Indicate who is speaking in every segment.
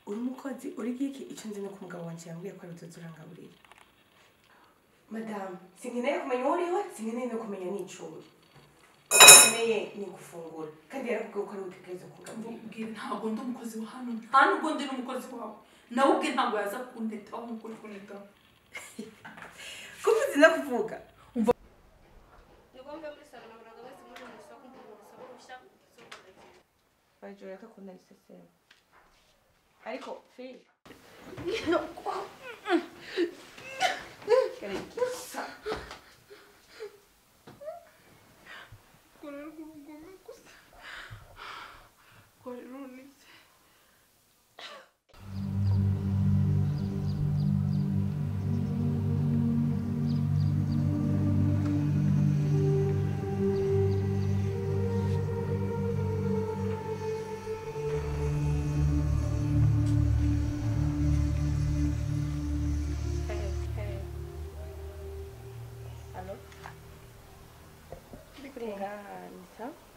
Speaker 1: uri umukozi uri giki icyo nzi no ku mugabo wanje yambwiye ko ari uzozurangaburira madame sinkeneye kumenya uwo uriwe sinkeneye no kumenya n'icuri nkeneye ni gufungura kandi yarakubwiye ko ari utekereza kugaburira
Speaker 2: ntabwo ndi umukozi wa hano nta nubwo ndi n'umukozi wawe nawe ubwe ntabwo yaza kundetaho nk'uko uri kunetaho
Speaker 1: kuvuze no kuvuga Bajoya ka kuna isesema. Ariko fi. No. Kare kisa.
Speaker 2: Korera ubugome gusa. Korera unise.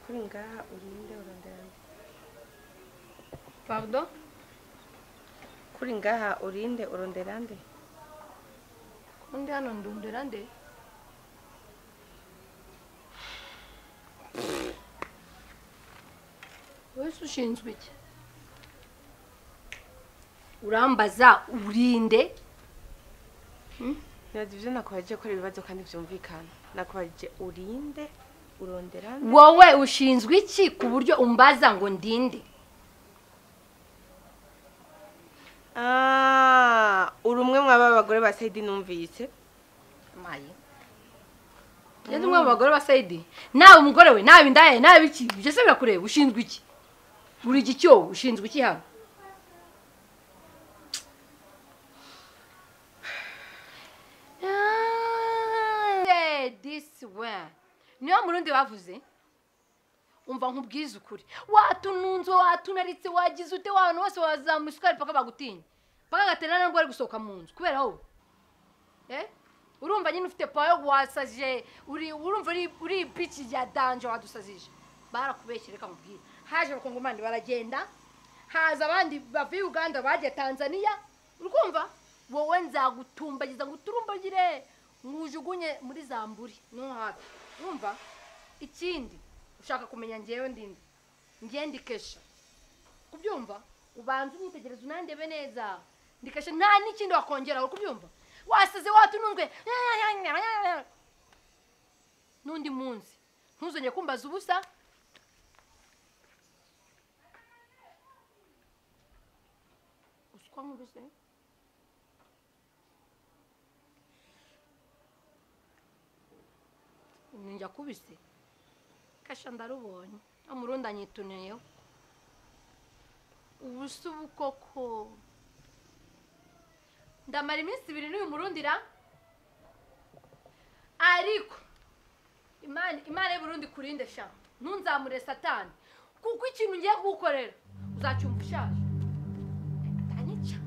Speaker 1: Kuringa urinde uronderande.
Speaker 3: Pardon?
Speaker 1: Kuringa urinde uronderande.
Speaker 3: Kundi hano ndunderande? Wese ushinzwe iki? Urambaza urinde?
Speaker 1: Nabyo nakubaje ko ibibazo kandi byumvikana. Nakubaje urinde uronderande.
Speaker 3: Wowe ushinzwe iki ku buryo umbaza ngo ndinde?
Speaker 1: Uri umwe mwaba abagore ba Saidi numvise.
Speaker 3: Maye. Yandi umwe abagore ba Saidi. Nawe umugore we nawe indaye nawe iki? Bije se birakureba ushinzwe iki? Buri gicyo ushinzwe iki hano? This way. Niyo murundi bavuze umva nkubwiza ukuri watununzo watunaritse wagize ute wano wose wazamusukari paka bagutinya paka gaterana ngo ari gusoka mu nzu kubera wowe urumva nyine ufite payo wasaje urumva uri pitch ya danger wadusazije barakubeshyere reka mubwire haje bakongomani baragenda haza abandi bavuye Uganda baje Tanzania urukumva wowe nzagutumbagiza nguturumbagire ngujugunye muri Zamburi no hafi urumva ikindi ushaka kumenya ngewe ndinde ndikesha kubyumva ubanze unitegereza unandebe neza ndikesha nta n'ikindi wakongera kubyumva wasaze watununzwe nundi munsi ntuzonye kumbaza ubusa uswa nkubise ninjya kubise kasha ndarubonye amurundi anyituneyo ubusa ubu koko ndamara iminsi 2 n'uyu murundira ariko imana y'Uburundi kurinde sha ntunzamure satani kuko ikintu ngiye kugukorera uzacyumva ushaje tanyica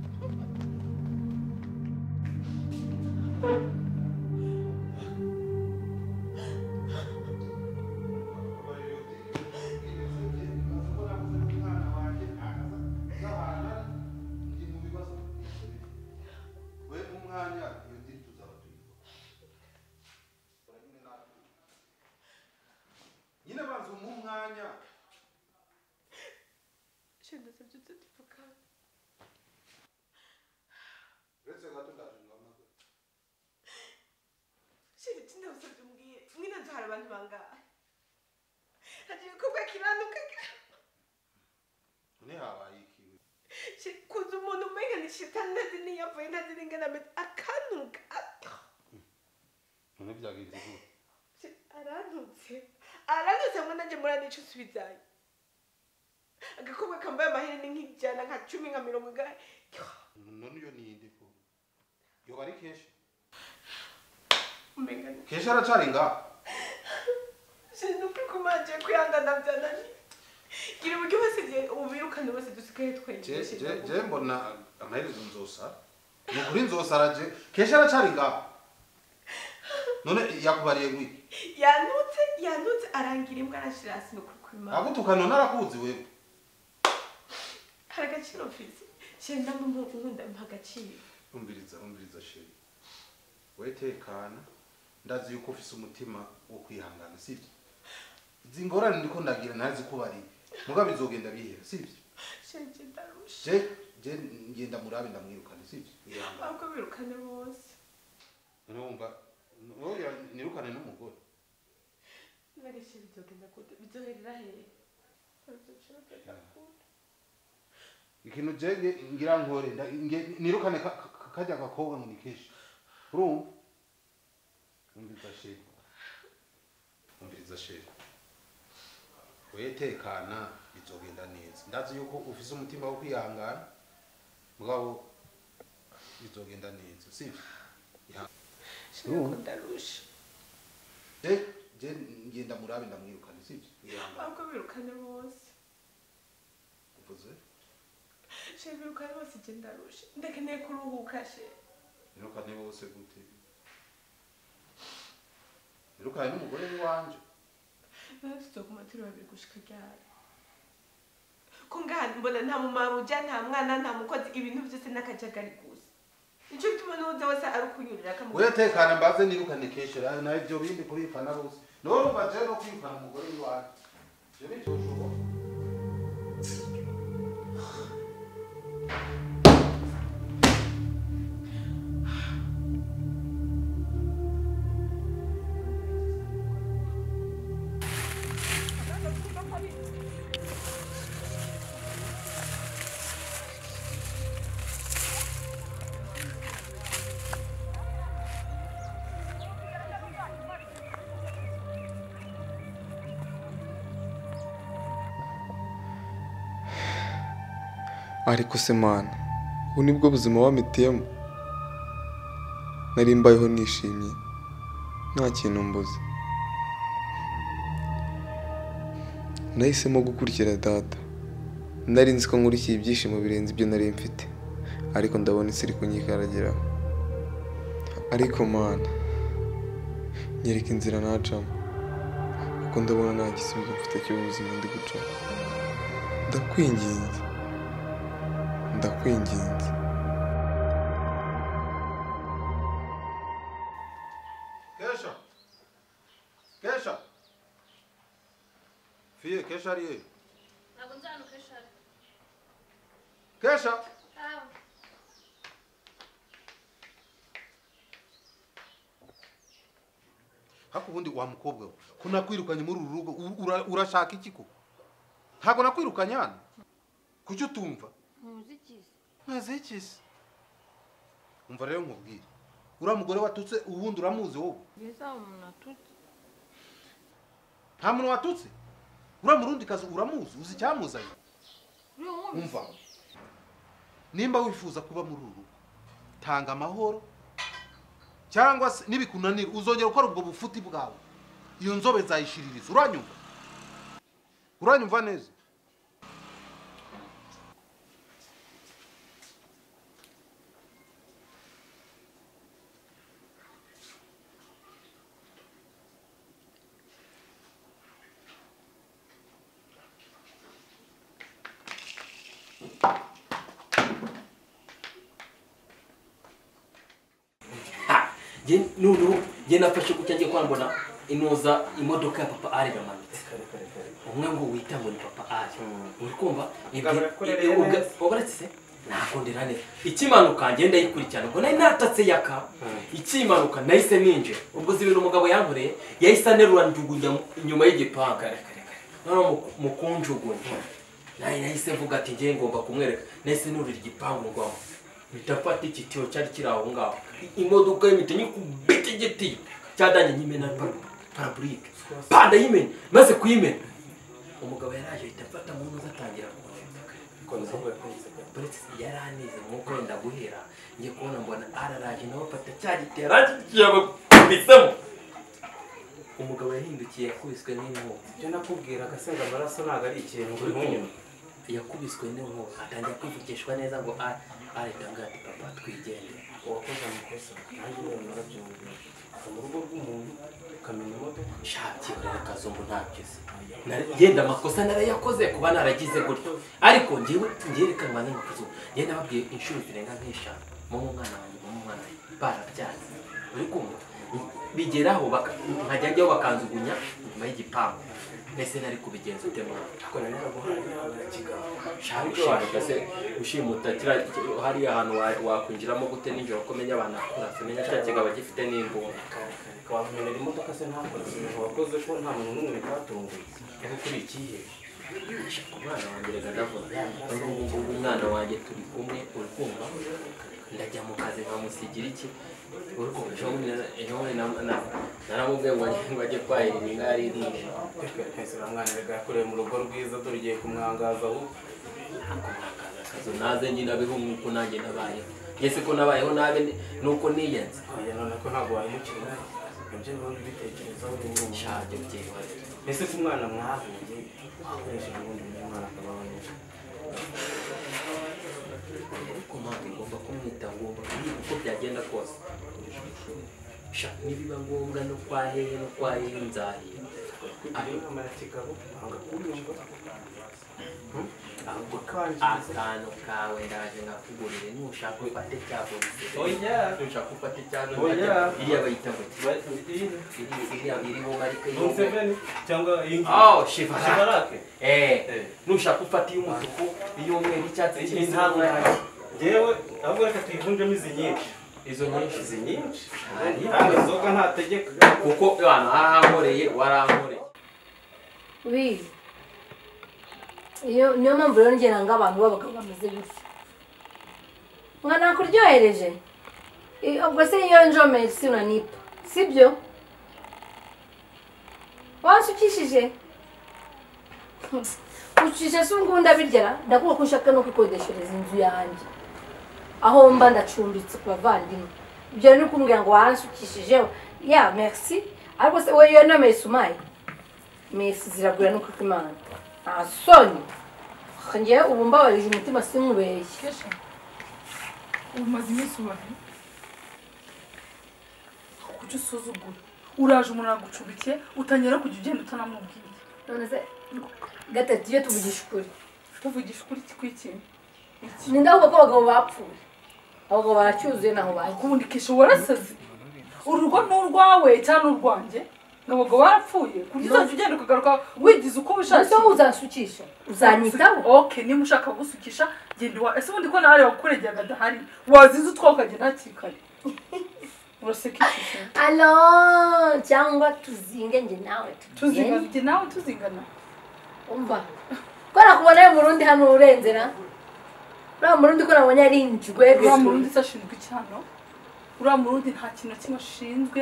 Speaker 1: abantu bangahe hagiye kubwa kiranuka
Speaker 4: ne habaye iki
Speaker 1: kuza umuntu umenga ni shitani ndazini yavuye ndazingana akanuka
Speaker 4: none byagize
Speaker 1: arantutse ngo nanje murane ico subizaye agakobwa kambaye amahera ni nk'ijana nka 10 nka 50
Speaker 4: none yo ninde ko yo bari kesha
Speaker 1: umenga
Speaker 4: kesha aracari nga
Speaker 1: Sinupi kumaje kuyangana byanani. Gira uburyo basize ubirukane bose dusikaye twenje.
Speaker 4: Je mbona amaherezo nzosa. Nukuri nzosaraje. Kesha aracari nga. None yakubariye ngwi.
Speaker 1: Yanutse arangira imbwa arashira hasi no kukwima.
Speaker 4: Agutuka none arakuzi wewe.
Speaker 1: Haragaciro mfise. sheri namwe nkunda mpagaciro
Speaker 4: umviriza sheri wetekana ndazi yuko ufise umutima wo kwihangana sivyo zingorane ndiko ndagira nazi kubari muga bizogenda bihera sivyo
Speaker 1: sheri ndarusha
Speaker 4: je ngenda murabe ndamwirukane sivyo ihangana
Speaker 1: ahubwo birukane bose
Speaker 4: numva oya nirukane n'umugore
Speaker 1: nageshe bizogenda gute bizoherera hehe
Speaker 4: ikintu je ngira nkore nirukane kajya gakobwa ngo nikeshe urumva umviriza sheri wetekana bizogenda neza ndazi yuko ufise umutima wo kwihangana mugabo bizogenda neza sivyo
Speaker 1: ndarusha
Speaker 4: je ngenda murabe ndamwirukane sivyo
Speaker 1: ahubwo birukane bose
Speaker 4: uvuze
Speaker 1: sheri birukane bose je ndarusha ndakeneye kuruhuka sheri
Speaker 4: birukane bose gute birukane n'umugore wanje
Speaker 1: tuzoguma turi babiri gushika ryari ko ngaha mbona nta mumaruja nta mwana nta mukozi ibintu byose n'akajagari gusa nicyo bituma n'ubuze wese ari ukunyurira
Speaker 4: wetekana mbaze nirukane keshe nawe ibyo bindi kurikana bose norumva je no kwirukana umugore wanje je nicyo
Speaker 5: ariko se mana ubu nibwo buzima wamitiyemo nari mbayeho nishimye nta kintu mbuze nahisemo gukurikira data nari nzi ko nkurikiye ibyishimo birenze ibyo nari mfite ariko ndabona isi iri kunyikaragiraho ariko mana nyereka inzira nacamo kuko ndabona nta gisubizo mfite cy'ubuzima ndi gucamo ndakwinginze
Speaker 4: Kesha Fie Kesha ariye
Speaker 3: ntabwo nzano Kesha
Speaker 4: Kesha hapo ubundi wa mukobwa ko nakwirukanye muri uru rugo urashaka iki ko ntabwo nakwirukanye hano kuki utumva Ntazikize umva rero nkubwire ura mugore watutse ubundi uramuzi wowe
Speaker 3: biza umuntu atutse
Speaker 4: nta muntu watutse ura murundi kazi uramuzi uzi cyamuzanye umva nimba wifuza kuba muri uru rugo tanga amahoro cyangwa se nibikunanira uzongera gukora ubwo bufuti bwawe iyo nzobe zayishiririza uranyumva neza
Speaker 6: je nafashe kucyangiye kwambona inoza imodoka ya papa ari yamanutse umwe ngo wita ngo ni papa ari uri kumva obaratse nakondera neza ikimanuka ngenda yikurikirana ngo nari natatse yaka ikimanuka nahise ninje ubwo zibintu umugabo yankoreye yahise anerura njugunya inyuma y'igipanga no mukunjugunya nahise mvuga ati ngiye ngomba kumwereka nahise nurira igipangu ngwamo mitafata ikitiyo cyari kiraho ngaho imodoka y'imitinyi kubita igiti cyadanye nyimena parabrike panda yimena maze kuyimena umugabo yaraje itafata mu ntuza atangira polisi yaranize nkuko wenda guhera ngiye kubona mbona araraje nawe afata cyari teraje cyabisemo umugabo yahindukiye yakubiswe n'inkuba
Speaker 7: byo nakubwira agasenga amaraso ntago ari ikintu uri kunyuma
Speaker 6: yakubiswe n'inkuba atangira kwivugishwa neza ngo areka ngati papa twigendere.
Speaker 7: Uwakoze amakosa nanjye rero narabyumvira mu rugo rw'umuntu ukamenya imodoka
Speaker 6: shati rero kazungu ntabyize genda amakosa narayakoze kuba naragize gutyo ariko ngerekana mwana n'akazungu genda babwiye inshuro zirenga nk'eshanu mu mwana wanjye barabyanze uri kumva bigeraho nkajya njyaho bakanzugunya nyuma y'igipangu ese nari kubigenza ute mwana
Speaker 7: ako nari naraguhaye kigabo
Speaker 6: shabushaka se ushimuta hari ahantu wakwinjiramo gute nijoro ko menya abantu akura semenya cya kigabo gifite n'imbunda
Speaker 7: wavumenera imodoka se ntakoze wakoze ko nta muntu n'umwe bitatunguye
Speaker 6: aho kuri ikihe umwana wanjye rega ndavuga ubu umwana wanjye turi kumwe uri kumva ndajya mu kazi nkamusigira iki uri kumva ejo bundi naramubwiye ngo ajye kwahirira inka yari irishe
Speaker 7: ese mwana rega yakoreye mu rugo rwiza dore ugiye kumwangaza aho
Speaker 6: kumwangaza akazi naze nyine abeho nk'uko nanjye nabayeho ese ko nabayeho nabi nuko niyenze
Speaker 7: oya none ko ntabwo wahemukira ibyo biba bitekerezaho n'ubu
Speaker 6: shaje byihore
Speaker 7: ese ko umwana mwahuye wakoresheje ubundi umwana akabaho neza
Speaker 6: ariko mpamvu ngomba kumwita ngomba kwiga uko byagenda kose nibiba ngombwa no kwa hehe nzahiye
Speaker 7: ari inama ya kigabo anga kubyumva
Speaker 6: ahubwo akantu kawe ndaje ngakugurire nushaka ufate cyago
Speaker 7: oya
Speaker 6: nushaka ufate cyago
Speaker 7: oya
Speaker 6: iriya bayita ngo iriya iriho marike
Speaker 7: Museveni cyangwa ingi
Speaker 6: shivarake nushaka ufate y'umutuku iy'umweru icyatsi kibisi
Speaker 7: ntabwo yewe ahubwo reka tuyivunjemo izi nyinshi
Speaker 6: izo nyinshi
Speaker 7: ntabwo inzoga ntategeka
Speaker 6: kuko abantu harankoreye warankoreye
Speaker 3: niyo mpamvu rero ngena ngo abantu b'abagabo bameze gutya mwana kuryohereje ubwo se iyo njomeye si unanipa sibyo wansukishije ucisha se ubungubu ndabiryara ndakuba ko ushaka no kwikodeshereza inzu yanjye aho mba ndacumbitse ku bavandimwe ibyo rero kumbwira ngo wansukishije ya merci ariko se we iyo nomeye sumaye mesi ziragura no kuko imana nta soni ngewe ubu mbabarije umutima sinkubeshye
Speaker 2: umaze iminsi ubahe kuki usuzugura uraje umuntu agucubikiye utangira kujya ugenda utanamubwiye
Speaker 3: none se gatatu iyo tuvugisha ukuri
Speaker 2: tuvugisha ukuri kw'ikintu
Speaker 3: ni ndavuga ko abagabo bapfuye abagabo baracyuzuye naho baje
Speaker 2: ubundi kesha warasaze urugo ni urwawe cyangwa n'urwanjye abagabo barapfuye kugeza ugenda ukagaruka wigize uko ubishatse
Speaker 3: uzansukisha uzanyitaho
Speaker 2: okay niba ushaka gusukisha genda ese ubundi ko nawe wakuregeraga adahari wazize utwawe ukagenda hakiri kare uraseka iki
Speaker 3: alo cyangwa tuzinge njye nawe
Speaker 2: tuzingana
Speaker 3: umva ko nakubona mu Burundi hano urenzera uriya Murundi ko nabonye ari injwe
Speaker 2: uriya Murundi se ashinzwe icyano uriya Murundi nta kintu kimwe ashinzwe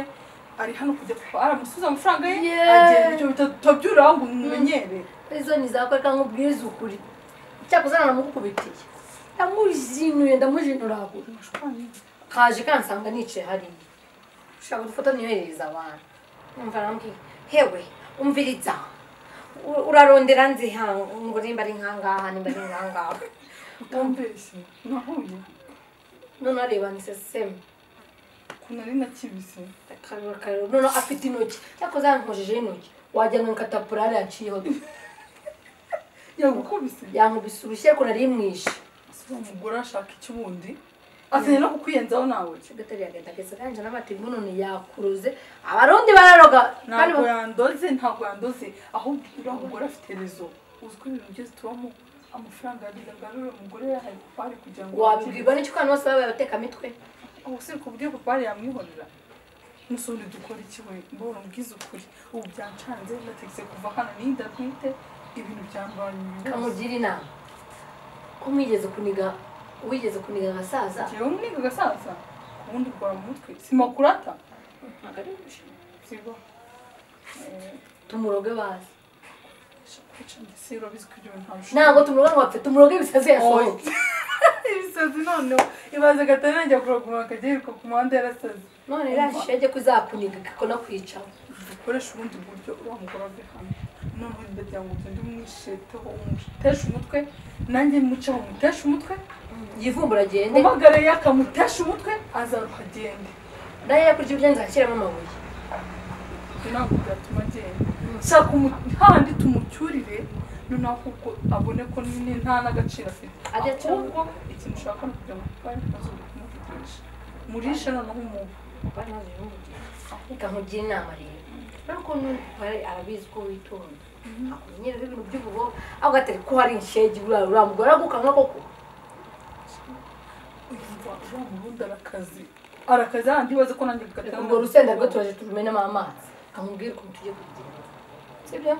Speaker 2: ari hano kujya aramusubiza amafaranga ye agenda ibyo bitabyuraho ngo umenyere
Speaker 3: izo ni zakwereka nk'ubwiza ukuri cyakuzana namukubitiye ndamujinura kaje kansanga nicaye hariya ushaka gufata niyohereza abantu umva nambwiye hewe umviriza urarondera nziha ngo nimba ari nkangaha nimba ari nkangaha
Speaker 2: utambeshye nahuye
Speaker 3: none areba niseseme
Speaker 2: kunari nakibise
Speaker 3: akariro none afite intoki cyakoze yankojeje intoki wagira ngo katapurari yaciyeho
Speaker 2: yagukubise
Speaker 3: yankubise urushye ko nari mwishe
Speaker 2: umugore ashaka iki ubundi azanye no kukwiyenzaho nawe
Speaker 3: secretary yagenda kese kanje n'amati none yakuruze abarundi bararoga
Speaker 2: ntabwo yandoze ahubwo uriya mugore afite rezo uzwi ibintu byose tubamo amafaranga yabigarura umugore yahaye papa kugira ngo
Speaker 3: wabibwirwa n'icyo kandi bose baba bateka mitwe
Speaker 2: ubuse ku buryo papa yamwihorera n'usundi dukora iki we mbona ubwiza ukuri ubu byancanze ndategetse kuva hano n'inda ntwite ibintu byambanye
Speaker 3: kamugira inama ko wigeze kuniga agasaza
Speaker 2: jewe muniga agasaza kubundi bwa mutwe simakurata
Speaker 3: ntabwo gushima
Speaker 2: sibo
Speaker 3: tumuroge bazi
Speaker 2: ntabwo
Speaker 3: tumuroge ngo bapfe tumuroge ibisazi yasohoke
Speaker 2: ibisazi noneho ibaze gatari njya kuraguma akagirirwa ku muhanda yarasaze
Speaker 3: none irashije ko izakuniga ko no kwicaho
Speaker 2: dukoresha ubundi buryo uriya mugore ave hano noneho ndagira ngo ugende umwisheteho umuteshe umutwe nanjye muceho umuteshe umutwe
Speaker 3: yivumbura agende
Speaker 2: umugare yakamutesha umutwe azaruha agende
Speaker 3: ndaya kurya ibyo nzashyiramo amabuye
Speaker 2: ntabwo byatuma agenda shaka handi tumucyurire noneho kuko abone ko nyine nta n'agaciro afite ahubwo ikintu ushaka ni ukugira ngo bari maze kumuvugisha murishe noneho umuntu
Speaker 3: bari maze reka nkugire inama rero ariko n'undi arabizi ko witonda akumenyereza ibintu by'ububo ahubwo atari ko hari inshege uriya mugore aragukanka koko
Speaker 2: uriya murundi arakazi ahandi ibaze ko nanjye bigatanga
Speaker 3: urwo rusenda rwo turaje turumenamo amazi kamubwire ukuntu tugiye kubigenza sibyo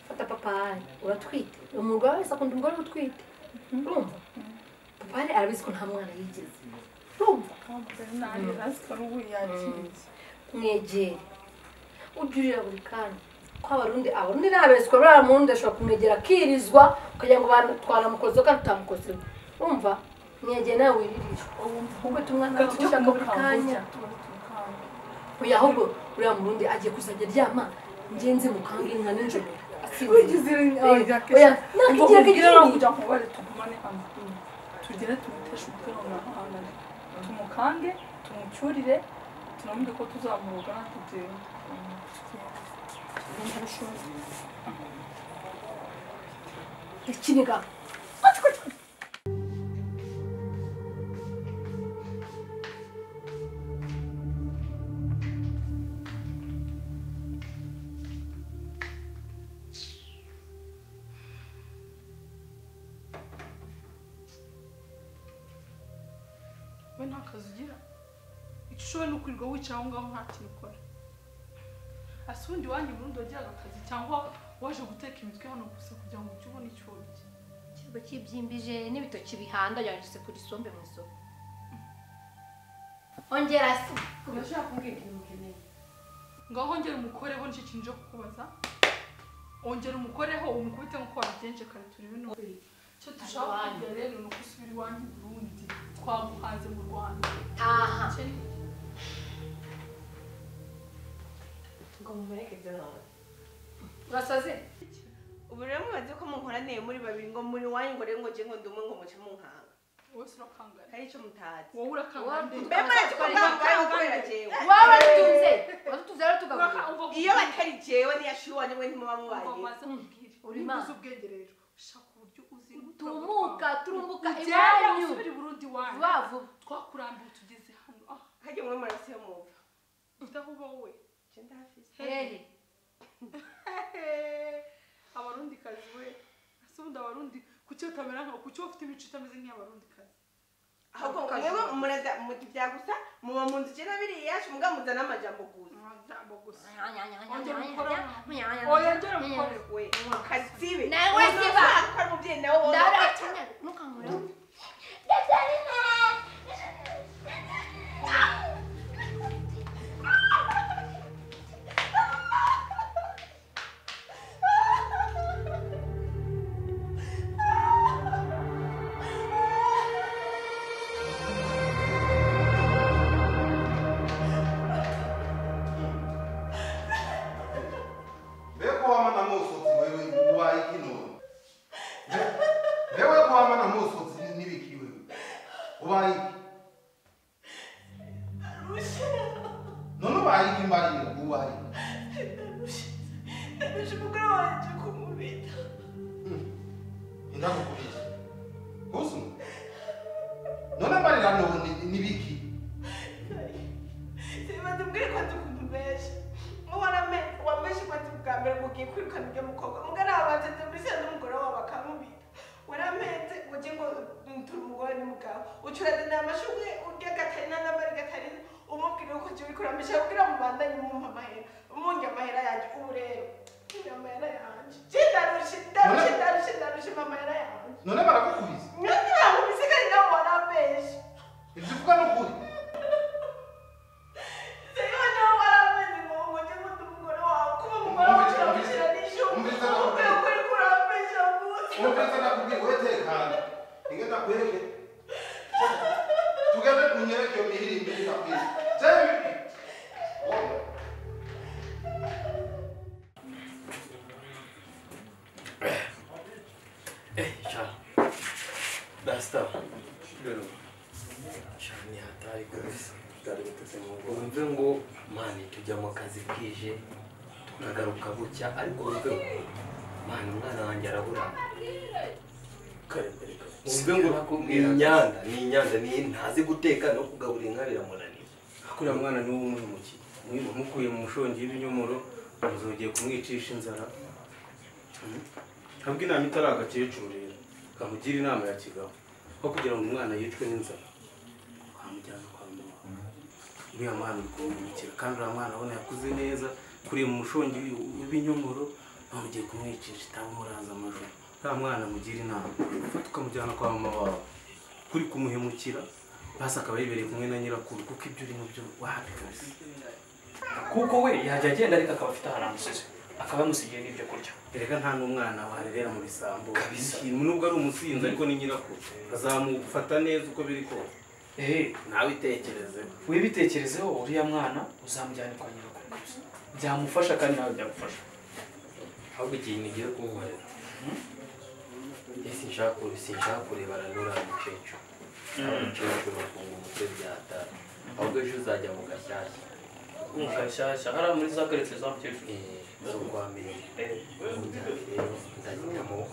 Speaker 3: fata papayi uratwite umugore wese akunda umugore utwite urumva papayi arabizi ko nta mwana yigeze urumva mwegere ujurira buri kanya ko abarundi nabeswa buriya murundi ashobora kumwegera akirizwa ukagira ngo twanamukozeho kandi tutamukozeho urumva mwegere nawe wiririshwa ubwo tumwana ushaka buri kanya oya ahubwo uriya murundi agiye kuzajya aryama ngenzi mukange nka nijoro
Speaker 2: tugere tumuteshe umutwe noneho tumukange tumucyurire tunamubwire ko tuzamuroga natugenda
Speaker 3: ikiniga
Speaker 2: we nta kazi ugira icyo ushoboye ni ukwirirwa wicaye aho ngaho nta kintu ukora ase ubundi wanjye burundu wagiraga akazi cyangwa waje guteka imitwe hano gusa kugira ngo ujye ubona icyo urya
Speaker 3: ikigo kibyimbije n'ibitoki bihanda yanditse kuri sombe mu isoko ongera se urashaka kumbwira ikintu mukeneye
Speaker 2: ngaho ongera umukoreho nicyo kintu cyo kukubaza ongera umukoreho umukubite nk'uko wabigenje kare turebe no icyo dushaka kugira rero ni uko usubira iwanyu i Burundi twaguhaze mu Rwanda
Speaker 3: aha ngo mumureke ibyo nawe urasaze
Speaker 1: ubu rero mubaze ko munkoraniye muri babiri ngo muri wanyu ngo rero ngo je ngo ndumwe ngo muce munkanga
Speaker 2: wese urakangana
Speaker 1: hari icyo mutazi
Speaker 2: wowe urakangana
Speaker 1: mbe muretse ko ntambaye kubera jewe
Speaker 3: waba watuze rero tugaburira
Speaker 1: iyo batari jewe niyashuwa niwe ntimuba mubaye
Speaker 2: uri mazi ubwenge rero ushaka uburyo uzi
Speaker 3: turumbuka
Speaker 2: iwanyu usubira i Burundi wanyu
Speaker 3: vavu
Speaker 2: twakurambiwe tugeze hano
Speaker 1: hajye mwe murase muva
Speaker 2: utaho wowe
Speaker 1: je ndafise
Speaker 3: hehe
Speaker 2: abarundi kazi we asubundi abarundi kuki utamera nka kuki ufite imico itameze nk'abarundi kazi
Speaker 1: ahubwo mwewe umurada mutibya gusa muba mu nzu cyane biriya mugamuza n'amajambo gusa
Speaker 2: amajambo gusa
Speaker 3: oya
Speaker 2: ngera mukore
Speaker 1: we kazibe
Speaker 3: nawe siba
Speaker 1: ko ari umubyeyi nawe wowe
Speaker 3: ndaracyane mukankora
Speaker 4: none barakukubise
Speaker 1: ntabwo kandi nawe warambeshe
Speaker 4: ibyo uvuga ni ukuri
Speaker 1: seyo nawe warambeshe ngo njye ngo ndi umugore wawe kuba umugore wawe uramushyira n'ishyuka ukwiye kuri kurambesha gusa
Speaker 4: umvise nakubwiye we tekana inge ndakwereke tugende kunyereke iyo mihirimbi ndakubwiye
Speaker 6: Sha. Dasta. Sha ni hatari kabisa. Umve ngo mani tujya mu kazi bwije tukagaruka bucya ariko umve mani umwana wanjye arabura. Umve ngo ni inyanda ntazi guteka no kugaburira inka biramunaniye.
Speaker 7: Akuriya mwana ni w'umuki. Mukuye mu mushongi w'ibinyomoro muzogiye kumwicisha inzara. Habwe inama itari agakecuru rero. Kamugira inama ya kigabo. Ko kugira ngo umwana yicwe n'inzara. Kwamujyana kwa mama. Uriya mwana uri kumwimikira kandi uriya mwana abona yakuze neza kuri mu mushongi w'ibinyomoro bamugiye kumwicisha itamuraza amajoro. Uriya mwana mugira inama. Fata ukamujyana kwa mama wawe. Kuri kumuhemukira basa akaba yibereye kumwe na nyirakuru kuko ibyo uri mu byo wapi kabisa.
Speaker 8: Kuko we yajya agenda ariko akaba afite ahantu akaba yamusigiye n'ibyo kurya.
Speaker 7: Erega nta n'umwana warerera muri sambo kabisa. Nubwo ari umusinzi ariko ni nyirakuru azamufata neza uko biri kose. Nawe itekereze.
Speaker 8: Wibitekerezeho uriya mwana uzamujyane kwa nyirakuru. Byamufasha kandi nawe byagufasha.
Speaker 6: Ahubwo ikintu ngiye kunkorera. Sinshaka kurebana n'uriya mukecuru. Umukecuru bafunga umutwe byatari. Ahubwo ejo uzajya mu gashyashya.
Speaker 8: Gashyashya hariya muri za karitsiye za mukecuru.
Speaker 6: Urwambere.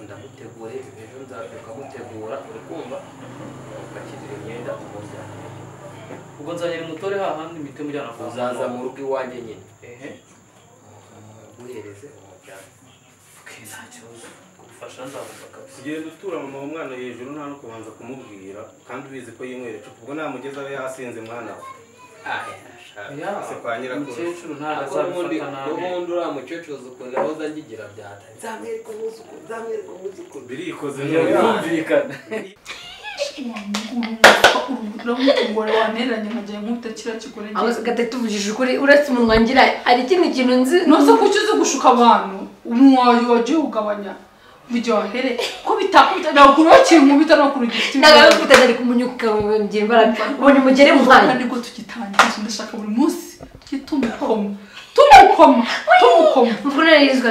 Speaker 6: Ndamutegure ejo nzabyuka mutegura uri kumva ugakizira imyenda umujyana.
Speaker 8: Ubwo nzagera umutore hahandi imite mujyana kwa
Speaker 6: uzaza mu rugo iwanjye nyine. Muhereze umujyana.
Speaker 8: Nta kibazo gufasha nzavuga kabisa.
Speaker 7: Ugenda utura mama w'umwana hejuru nta no kubanza kumubwira kandi ubizi ko yinywera icupa ubwo namugezaho yasinze mwana we. Se kwa nyirakuru.
Speaker 8: Umukecuru ntabwo azabifata nabi.
Speaker 6: Ubundi uriya mukecuru uzukunda aho uzangigira byatari. Nzamwereka umwuzukuru.
Speaker 7: Birikoze
Speaker 8: yumvikana.
Speaker 2: Umugore waneranye nkagiye nk'ute kiriya kigore
Speaker 3: aho gatatu tuvugije ukuri uretse umunwa ngira hari ikindi kintu nzi
Speaker 2: nuze kuki uzi gushuka abantu umwayo wagiye ugabanya biryohere ko bitakubita naguru bakinkubita no ku rugiti
Speaker 3: nagabifite ari kumunyuka ngiye imbaraga ubone mugere mu mwanya
Speaker 2: kandi ko tugitangiye ndashaka buri munsi tumukomma
Speaker 3: ubwo narizwa